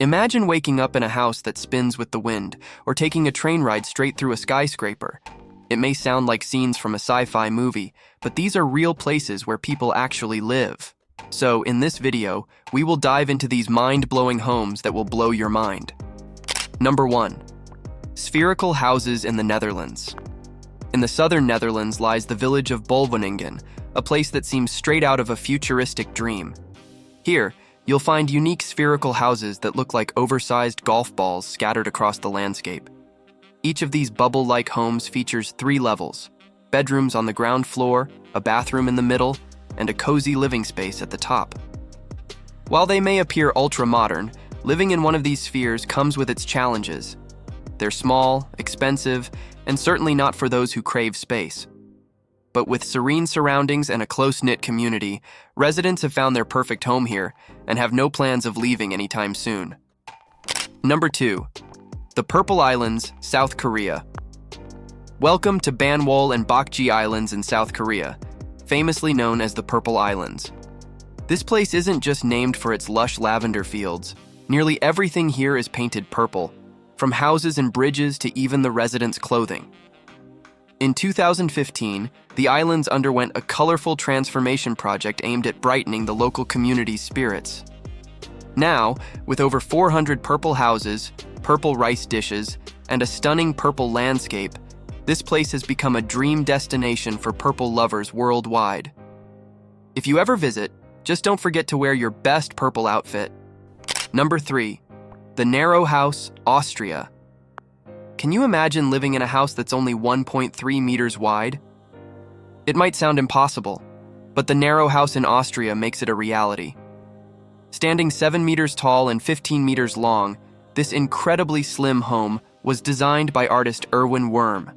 Imagine waking up in a house that spins with the wind, or taking a train ride straight through a skyscraper. It may sound like scenes from a sci-fi movie, but these are real places where people actually live. So, in this video, we will dive into these mind-blowing homes that will blow your mind. Number 1. Spherical houses in the Netherlands. In the southern Netherlands lies the village of Bouwelingen, a place that seems straight out of a futuristic dream. Here, you'll find unique spherical houses that look like oversized golf balls scattered across the landscape. Each of these bubble-like homes features 3 levels: bedrooms on the ground floor, a bathroom in the middle, and a cozy living space at the top. While they may appear ultra-modern, living in one of these spheres comes with its challenges. They're small, expensive, and certainly not for those who crave space. But with serene surroundings and a close-knit community, residents have found their perfect home here and have no plans of leaving anytime soon. Number 2. The Purple Islands, South Korea. Welcome to Banwol and Bokji Islands in South Korea, famously known as the Purple Islands. This place isn't just named for its lush lavender fields. Nearly everything here is painted purple, from houses and bridges to even the residents' clothing. In 2015, the islands underwent a colorful transformation project aimed at brightening the local community's spirits. Now, with over 400 purple houses, purple rice dishes, and a stunning purple landscape, this place has become a dream destination for purple lovers worldwide. If you ever visit, just don't forget to wear your best purple outfit. Number 3. The Narrow House, Austria. Can you imagine living in a house that's only 1.3 meters wide? It might sound impossible, but the Narrow House in Austria makes it a reality. Standing 7 meters tall and 15 meters long, this incredibly slim home was designed by artist Erwin Wurm.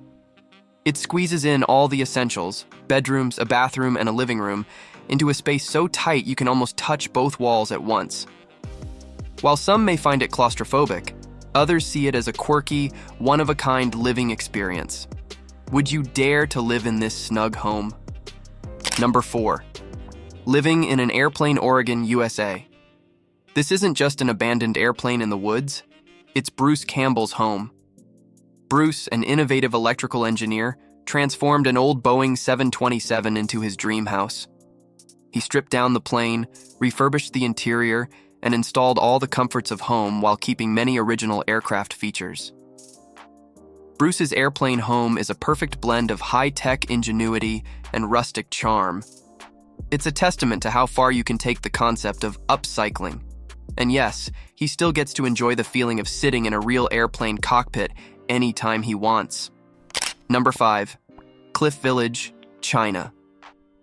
It squeezes in all the essentials, bedrooms, a bathroom, and a living room, into a space so tight you can almost touch both walls at once. While some may find it claustrophobic, others see it as a quirky, one-of-a-kind living experience. Would you dare to live in this snug home? Number 4. Living in an airplane, Oregon, USA. This isn't just an abandoned airplane in the woods, it's Bruce Campbell's home. Bruce, an innovative electrical engineer, transformed an old Boeing 727 into his dream house. He stripped down the plane, refurbished the interior, and installed all the comforts of home while keeping many original aircraft features. Bruce's airplane home is a perfect blend of high-tech ingenuity and rustic charm. It's a testament to how far you can take the concept of upcycling. And yes, he still gets to enjoy the feeling of sitting in a real airplane cockpit anytime he wants. Number 5. Cliff Village, China.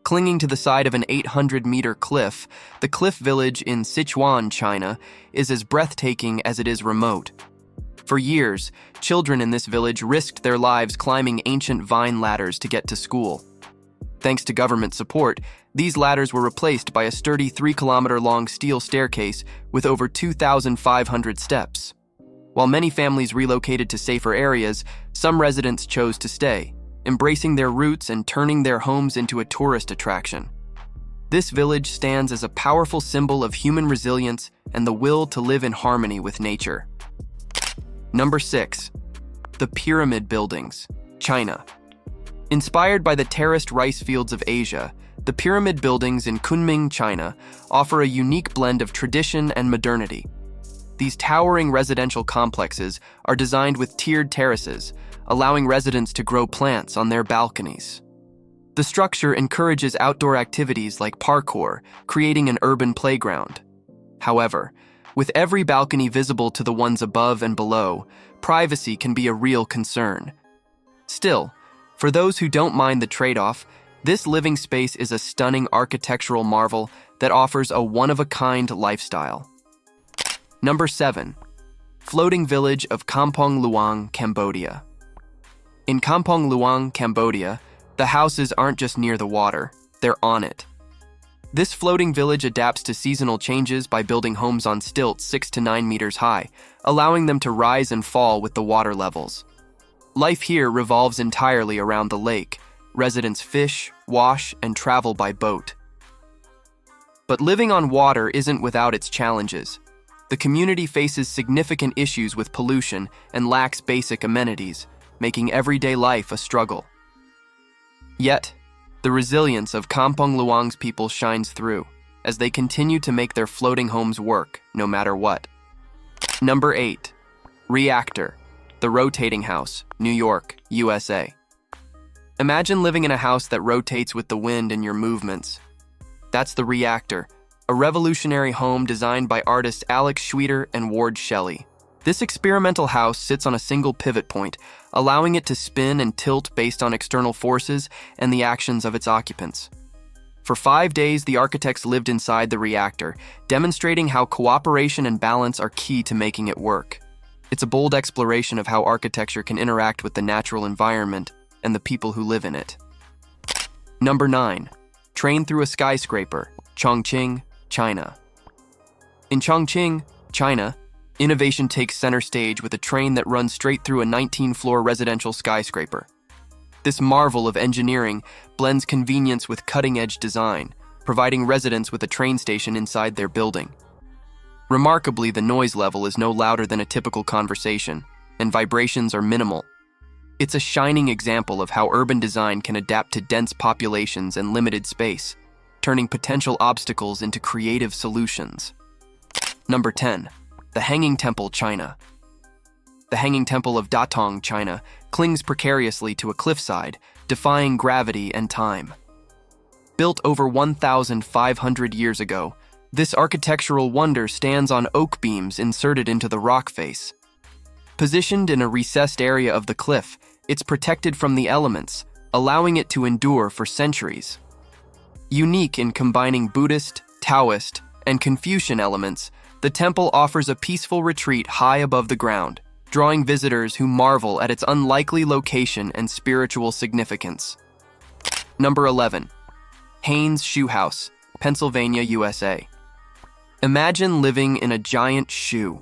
Clinging to the side of an 800-meter cliff, the Cliff Village in Sichuan, China, is as breathtaking as it is remote. For years, children in this village risked their lives climbing ancient vine ladders to get to school. Thanks to government support, these ladders were replaced by a sturdy 3-kilometer-long steel staircase with over 2,500 steps. While many families relocated to safer areas, some residents chose to stay, embracing their roots and turning their homes into a tourist attraction. This village stands as a powerful symbol of human resilience and the will to live in harmony with nature. Number 6. The Pyramid Buildings, China. Inspired by the terraced rice fields of Asia, the Pyramid Buildings in Kunming, China, offer a unique blend of tradition and modernity. These towering residential complexes are designed with tiered terraces, allowing residents to grow plants on their balconies. The structure encourages outdoor activities like parkour, creating an urban playground. However, with every balcony visible to the ones above and below, privacy can be a real concern. Still, for those who don't mind the trade-off, this living space is a stunning architectural marvel that offers a one-of-a-kind lifestyle. Number 7. Floating Village of Kampong Luang, Cambodia. In Kampong Luang, Cambodia, the houses aren't just near the water, they're on it. This floating village adapts to seasonal changes by building homes on stilts 6 to 9 meters high, allowing them to rise and fall with the water levels. Life here revolves entirely around the lake. Residents fish, wash, and travel by boat. But living on water isn't without its challenges. The community faces significant issues with pollution and lacks basic amenities, making everyday life a struggle. Yet, the resilience of Kampong Luang's people shines through, as they continue to make their floating homes work, no matter what. Number 8. Reactor, the rotating house, New York, USA. Imagine living in a house that rotates with the wind and your movements. That's the Reactor, a revolutionary home designed by artists Alex Schweder and Ward Shelley. This experimental house sits on a single pivot point, allowing it to spin and tilt based on external forces and the actions of its occupants. For 5 days, the architects lived inside the Reactor, demonstrating how cooperation and balance are key to making it work. It's a bold exploration of how architecture can interact with the natural environment and the people who live in it. Number 9. Train through a skyscraper, Chongqing, China. In Chongqing, China, innovation takes center stage with a train that runs straight through a 19-floor residential skyscraper. This marvel of engineering blends convenience with cutting-edge design, providing residents with a train station inside their building. Remarkably, the noise level is no louder than a typical conversation, and vibrations are minimal. It's a shining example of how urban design can adapt to dense populations and limited space, turning potential obstacles into creative solutions. Number 10. The Hanging Temple, China. The Hanging Temple of Datong, China, clings precariously to a cliffside, defying gravity and time. Built over 1,500 years ago, this architectural wonder stands on oak beams inserted into the rock face. Positioned in a recessed area of the cliff, it's protected from the elements, allowing it to endure for centuries. Unique in combining Buddhist, Taoist, and Confucian elements, the temple offers a peaceful retreat high above the ground, drawing visitors who marvel at its unlikely location and spiritual significance. Number 11. Haynes Shoe House, Pennsylvania, USA. Imagine living in a giant shoe.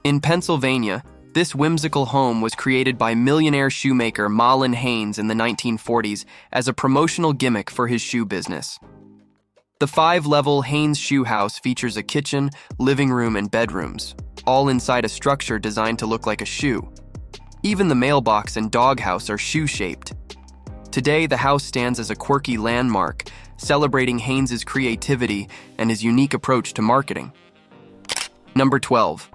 In Pennsylvania, this whimsical home was created by millionaire shoemaker Marlon Haynes in the 1940s as a promotional gimmick for his shoe business. The 5-level Haynes Shoe House features a kitchen, living room, and bedrooms, all inside a structure designed to look like a shoe. Even the mailbox and doghouse are shoe-shaped. Today, the house stands as a quirky landmark, celebrating Haynes' creativity and his unique approach to marketing. Number 12.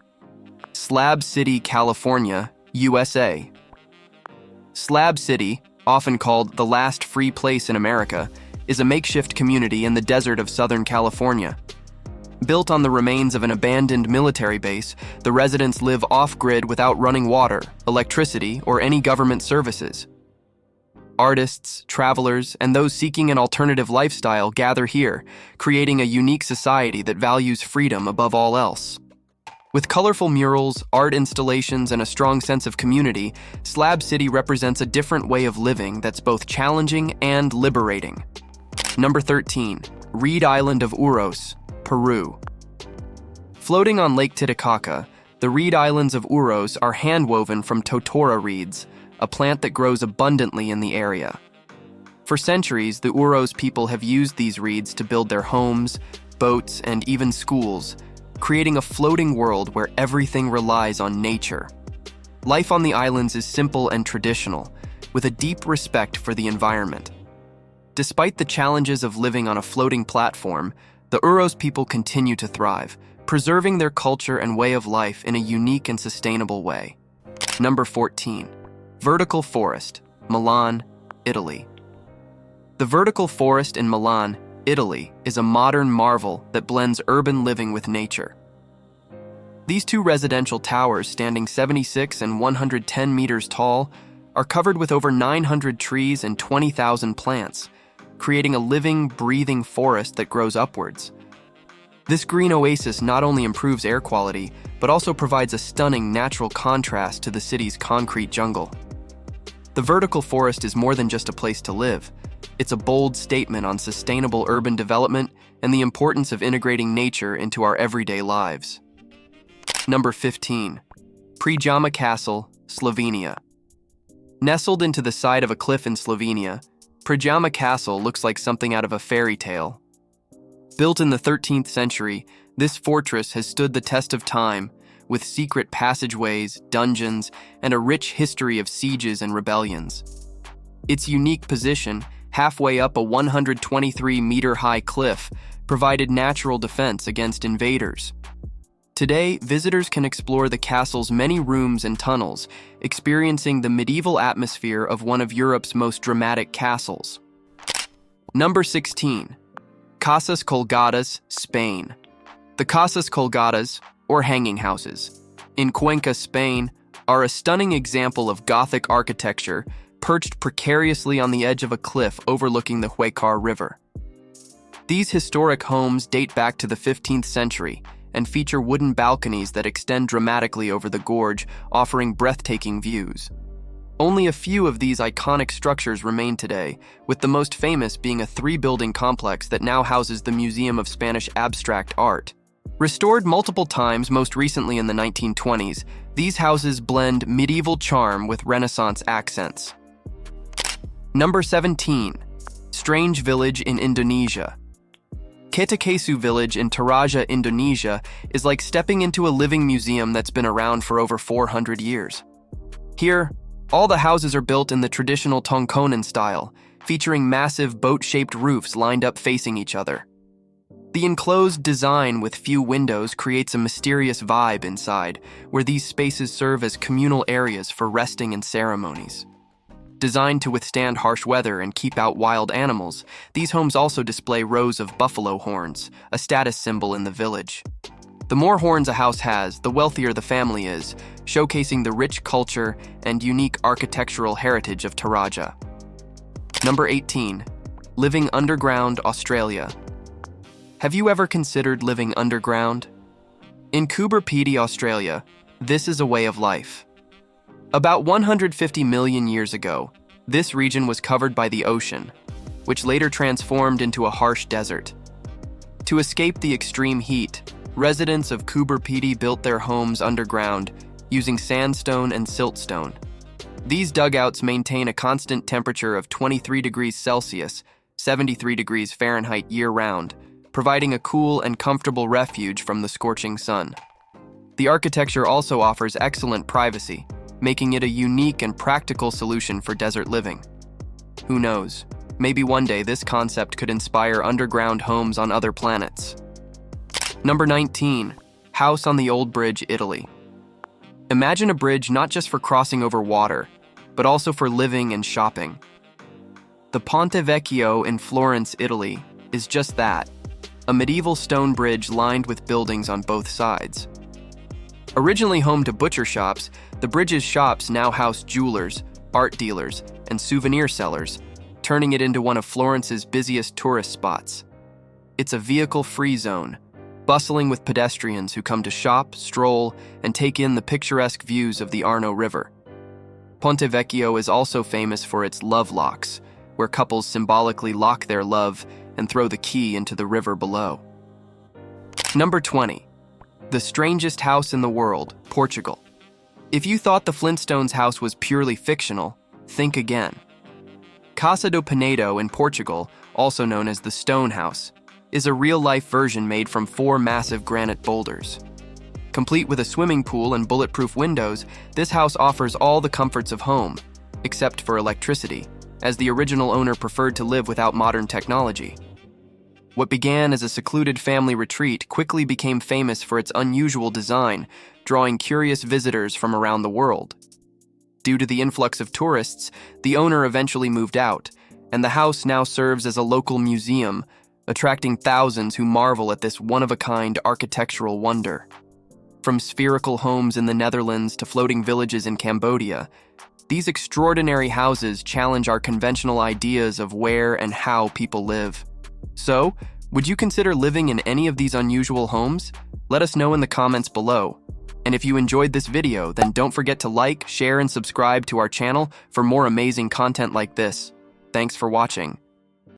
Slab City, California, USA. Slab City, often called the last free place in America, is a makeshift community in the desert of Southern California. Built on the remains of an abandoned military base, the residents live off-grid without running water, electricity, or any government services. Artists, travelers, and those seeking an alternative lifestyle gather here, creating a unique society that values freedom above all else. With colorful murals, art installations, and a strong sense of community, Slab City represents a different way of living that's both challenging and liberating. Number 13. Reed Island of Uros, Peru. Floating on Lake Titicaca, the reed islands of Uros are handwoven from totora reeds, a plant that grows abundantly in the area. For centuries, the Uros people have used these reeds to build their homes, boats, and even schools, creating a floating world where everything relies on nature. Life on the islands is simple and traditional, with a deep respect for the environment. Despite the challenges of living on a floating platform, the Uros people continue to thrive, preserving their culture and way of life in a unique and sustainable way. Number 14. Vertical Forest, Milan, Italy. The vertical forest in Milan, Italy, is a modern marvel that blends urban living with nature. These two residential towers, standing 76 and 110 meters tall, are covered with over 900 trees and 20,000 plants, creating a living, breathing forest that grows upwards. This green oasis not only improves air quality, but also provides a stunning natural contrast to the city's concrete jungle. The vertical forest is more than just a place to live. It's a bold statement on sustainable urban development and the importance of integrating nature into our everyday lives. Number 15. Prijama Castle, Slovenia. Nestled into the side of a cliff in Slovenia, Prijama Castle looks like something out of a fairy tale. Built in the 13th century, This fortress has stood the test of time, with secret passageways, dungeons, and a rich history of sieges and rebellions. Its unique position, halfway up a 123-meter-high cliff, provided natural defense against invaders. Today, visitors can explore the castle's many rooms and tunnels, experiencing the medieval atmosphere of one of Europe's most dramatic castles. Number 16. Casas Colgadas, Spain. The Casas Colgadas, or hanging houses, in Cuenca, Spain, are a stunning example of Gothic architecture perched precariously on the edge of a cliff overlooking the 𝐻𝐻𝐾 River. These historic homes date back to the 15th century and feature wooden balconies that extend dramatically over the gorge, offering breathtaking views. Only a few of these iconic structures remain today, with the most famous being a 3-building complex that now houses the Museum of Spanish Abstract Art. Restored multiple times, most recently in the 1920s, these houses blend medieval charm with Renaissance accents. Number 17. Strange Village in Indonesia. 𝐾𝐸𝐬 Village in Toraja, Indonesia is like stepping into a living museum that's been around for over 400 years. Here, all the houses are built in the traditional Tongkonan style, featuring massive boat-shaped roofs lined up facing each other. The enclosed design with few windows creates a mysterious vibe inside, where these spaces serve as communal areas for resting and ceremonies. Designed to withstand harsh weather and keep out wild animals, these homes also display rows of buffalo horns, a status symbol in the village. The more horns a house has, the wealthier the family is, showcasing the rich culture and unique architectural heritage of Toraja. Number 18. Living underground, Australia. Have you ever considered living underground? In 𝐾𝐸𝐬, Australia, this is a way of life. About 150 million years ago, this region was covered by the ocean, which later transformed into a harsh desert. To escape the extreme heat, residents of 𝐾𝐸𝐬 built their homes underground using sandstone and siltstone. These dugouts maintain a constant temperature of 23 degrees Celsius, 73 degrees Fahrenheit year-round, providing a cool and comfortable refuge from the scorching sun. The architecture also offers excellent privacy, making it a unique and practical solution for desert living. Who knows, maybe one day this concept could inspire underground homes on other planets. Number 19. House on the Old Bridge, Italy. Imagine a bridge not just for crossing over water, but also for living and shopping. The Ponte Vecchio in Florence, Italy, is just that, a medieval stone bridge lined with buildings on both sides. Originally home to butcher shops, the bridge's shops now house jewelers, art dealers, and souvenir sellers, turning it into one of Florence's busiest tourist spots. It's a vehicle-free zone, bustling with pedestrians who come to shop, stroll, and take in the picturesque views of the Arno River. Ponte Vecchio is also famous for its love locks, where couples symbolically lock their love and throw the key into the river below. Number 20. The strangest house in the world, Portugal. If you thought the Flintstones house was purely fictional, think again. Casa do Penedo in Portugal, also known as the Stone House, is a real-life version made from 4 massive granite boulders. Complete with a swimming pool and bulletproof windows, this house offers all the comforts of home, except for electricity, as the original owner preferred to live without modern technology. What began as a secluded family retreat quickly became famous for its unusual design, drawing curious visitors from around the world. Due to the influx of tourists, the owner eventually moved out, and the house now serves as a local museum, attracting thousands who marvel at this one-of-a-kind architectural wonder. From spherical homes in the Netherlands to floating villages in Cambodia, these extraordinary houses challenge our conventional ideas of where and how people live. So, would you consider living in any of these unusual homes? Let us know in the comments below. And if you enjoyed this video, then don't forget to like, share, and subscribe to our channel for more amazing content like this. Thanks for watching.